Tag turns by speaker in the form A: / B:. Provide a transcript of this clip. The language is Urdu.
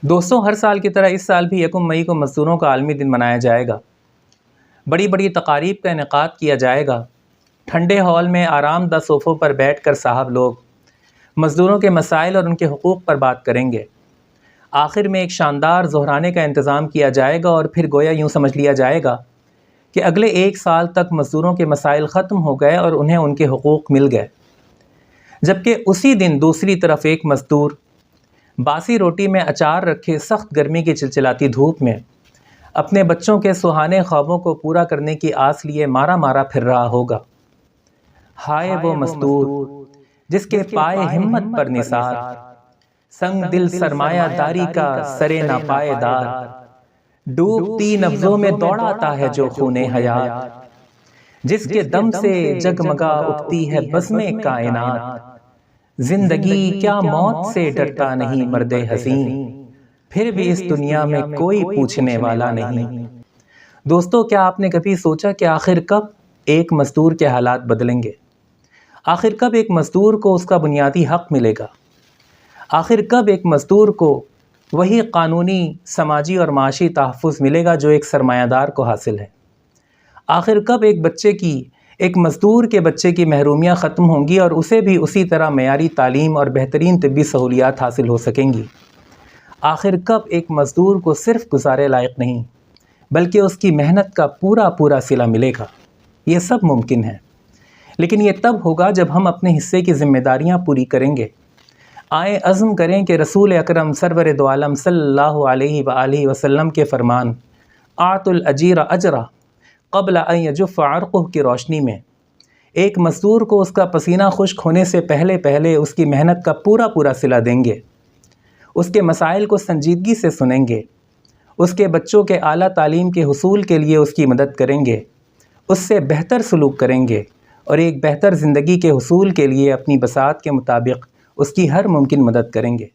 A: دوستوں، ہر سال کی طرح اس سال بھی 1 مئی کو مزدوروں کا عالمی دن منایا جائے گا۔ بڑی بڑی تقاریب کا انعقاد کیا جائے گا۔ ٹھنڈے ہال میں آرام دہ صوفوں پر بیٹھ کر صاحب لوگ مزدوروں کے مسائل اور ان کے حقوق پر بات کریں گے۔ آخر میں ایک شاندار ظہرانے کا انتظام کیا جائے گا اور پھر گویا یوں سمجھ لیا جائے گا کہ اگلے 1 سال تک مزدوروں کے مسائل ختم ہو گئے اور انہیں ان کے حقوق مل گئے۔ جبکہ اسی دن دوسری طرف ایک مزدور باسی روٹی میں اچار رکھے سخت گرمی کی چلچلاتی دھوپ میں اپنے بچوں کے سہانے خوابوں کو پورا کرنے کی آس لیے مارا مارا پھر رہا ہوگا۔ ہائے وہ مزدور جس کے پائے ہمت پر نثار، سنگ دل سرمایہ داری کا سرے ناپائے دار، ڈوبتی نبضوں میں دوڑاتا ہے جو خون حیات، جس کے دم سے جگمگا اٹھتی ہے بزم کائنات۔ زندگی کیا موت سے ڈرتا نہیں مرد حزین، پھر بھی اس دنیا میں کوئی پوچھنے والا نہیں۔ دوستو، کیا آپ نے کبھی سوچا کہ آخر کب ایک مزدور کے حالات بدلیں گے؟ آخر کب ایک مزدور کو اس کا بنیادی حق ملے گا؟ آخر کب ایک مزدور کو وہی قانونی، سماجی اور معاشی تحفظ ملے گا جو ایک سرمایہ دار کو حاصل ہے؟ آخر کب ایک مزدور کے بچے کی محرومیاں ختم ہوں گی اور اسے بھی اسی طرح معیاری تعلیم اور بہترین طبی سہولیات حاصل ہو سکیں گی؟ آخر کب ایک مزدور کو صرف گزارے لائق نہیں بلکہ اس کی محنت کا پورا صلہ ملے گا؟ یہ سب ممکن ہے، لیکن یہ تب ہوگا جب ہم اپنے حصے کی ذمہ داریاں پوری کریں گے۔ آئیں عزم کریں کہ رسول اکرم سرور دو عالم صلی اللہ علیہ وآلہ وسلم کے فرمان اعطوا الاجیر اجرہ قبل ان یجف عرقہ کی روشنی میں ایک مزدور کو اس کا پسینہ خشک ہونے سے پہلے اس کی محنت کا پورا صلہ دیں گے، اس کے مسائل کو سنجیدگی سے سنیں گے، اس کے بچوں کے اعلیٰ تعلیم کے حصول کے لیے اس کی مدد کریں گے، اس سے بہتر سلوک کریں گے اور ایک بہتر زندگی کے حصول کے لیے اپنی بساط کے مطابق اس کی ہر ممکن مدد کریں گے۔